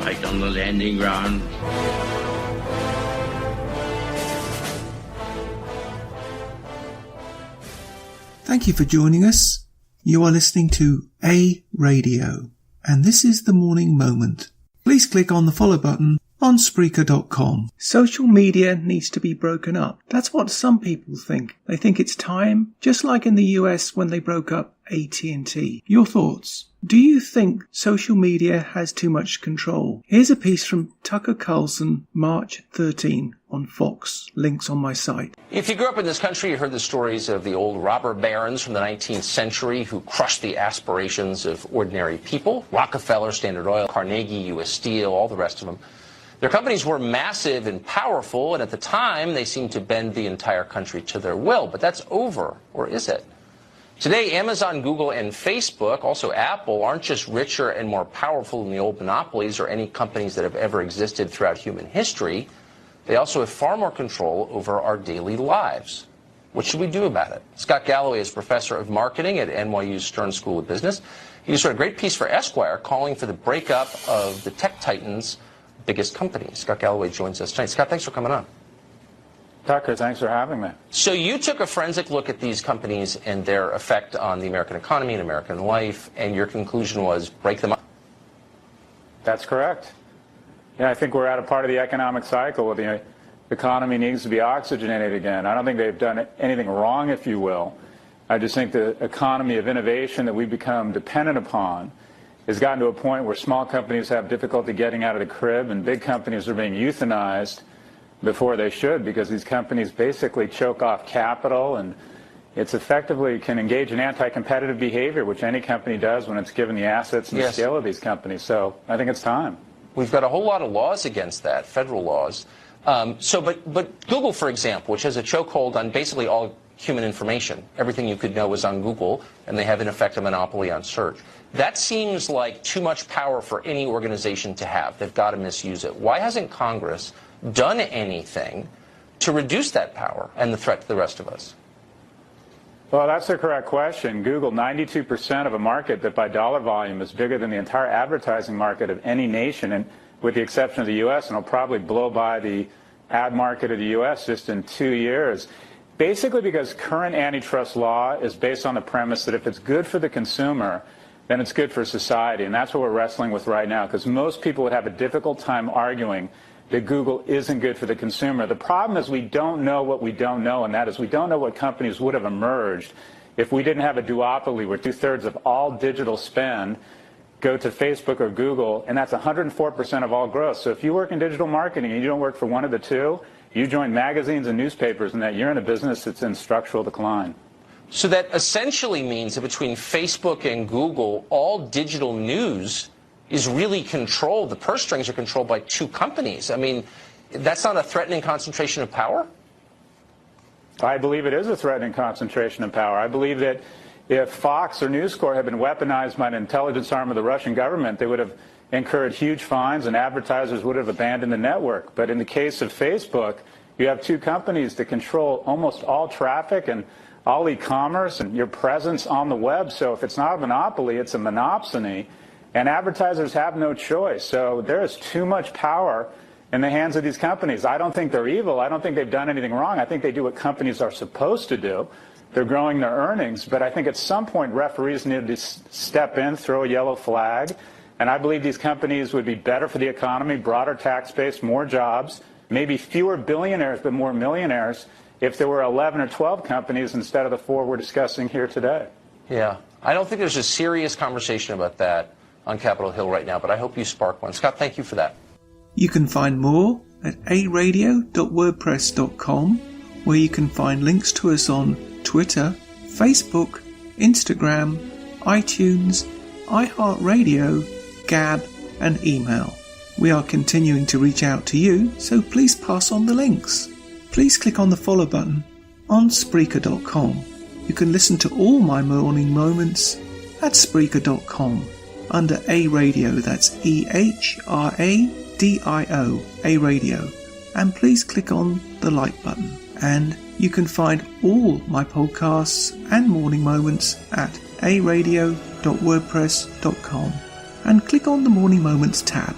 right on the landing ground. Thank you for joining us. You are listening to A Radio, and this is The Morning Moment. Please click on the follow button on Spreaker.com. Social media needs to be broken up. That's what some people think. They think it's time, just like in the US when they broke up AT&T. Your thoughts? Do you think social media has too much control? Here's a piece from Tucker Carlson, March 13 on Fox. Links on my site. If you grew up in this country, you heard the stories of the old robber barons from the 19th century who crushed the aspirations of ordinary people. Rockefeller, Standard Oil, Carnegie, U.S. Steel, all the rest of them. Their companies were massive and powerful, and at the time, they seemed to bend the entire country to their will. But that's over, or is it? Today, Amazon, Google, and Facebook, also Apple, aren't just richer and more powerful than the old monopolies or any companies that have ever existed throughout human history. They also have far more control over our daily lives. What should we do about it? Scott Galloway is professor of marketing at NYU's Stern School of Business. He just wrote a great piece for Esquire calling for the breakup of the tech titans' biggest companies. Scott Galloway joins us tonight. Scott, thanks for coming on. Tucker, thanks for having me. So you took a forensic look at these companies and their effect on the American economy and American life, and your conclusion was break them up. That's correct. Yeah, I think we're at a part of the economic cycle where the economy needs to be oxygenated again. I don't think they've done anything wrong, if you will. I just think the economy of innovation that we've become dependent upon has gotten to a point where small companies have difficulty getting out of the crib and big companies are being euthanized before they should, because these companies basically choke off capital, and it's effectively can engage in anti-competitive behavior, which any company does when it's given the assets and the scale of these companies. So I think it's time. We've got a whole lot of laws against that, federal laws. But Google, for example, which has a chokehold on basically all human information, everything you could know is on Google, and they have in effect a monopoly on search. That seems like too much power for any organization to have. They've got to misuse it. Why hasn't Congress done anything to reduce that power and the threat to the rest of us? Well, that's the correct question. Google, 92% of a market that by dollar volume is bigger than the entire advertising market of any nation, and with the exception of the U.S., and it'll probably blow by the ad market of the U.S. just in 2 years. Basically because current antitrust law is based on the premise that if it's good for the consumer, then it's good for society. And that's what we're wrestling with right now, because most people would have a difficult time arguing that Google isn't good for the consumer. The problem is we don't know what we don't know, and that is we don't know what companies would have emerged if we didn't have a duopoly where 2/3 of all digital spend go to Facebook or Google, and that's 104% of all growth. So if you work in digital marketing and you don't work for one of the two, you join magazines and newspapers, and that you're in a business that's in structural decline. So that essentially means that between Facebook and Google, all digital news is really controlled. The purse strings are controlled by two companies. I mean, that's not a threatening concentration of power? I believe it is a threatening concentration of power. I believe that if Fox or News Corp had been weaponized by an intelligence arm of the Russian government, they would have incurred huge fines and advertisers would have abandoned the network. But in the case of Facebook, you have two companies that control almost all traffic and all e-commerce and your presence on the web. So if it's not a monopoly, it's a monopsony. And advertisers have no choice. So there is too much power in the hands of these companies. I don't think they're evil. I don't think they've done anything wrong. I think they do what companies are supposed to do. They're growing their earnings. But I think at some point referees need to step in, throw a yellow flag. And I believe these companies would be better for the economy, broader tax base, more jobs, maybe fewer billionaires but more millionaires if there were 11 or 12 companies instead of the 4 we're discussing here today. Yeah. I don't think there's a serious conversation about that on Capitol Hill right now, but I hope you spark one. Scott, thank you for that. You can find more at aradio.wordpress.com, where you can find links to us on Twitter, Facebook, Instagram, iTunes, iHeartRadio, Gab, and email. We are continuing to reach out to you, so please pass on the links. Please click on the follow button on Spreaker.com. You can listen to all my morning moments at Spreaker.com under A Radio, that's EHRADIO, A Radio, and please click on the like button. And you can find all my podcasts and morning moments at aradio.wordpress.com and click on the Morning Moments tab.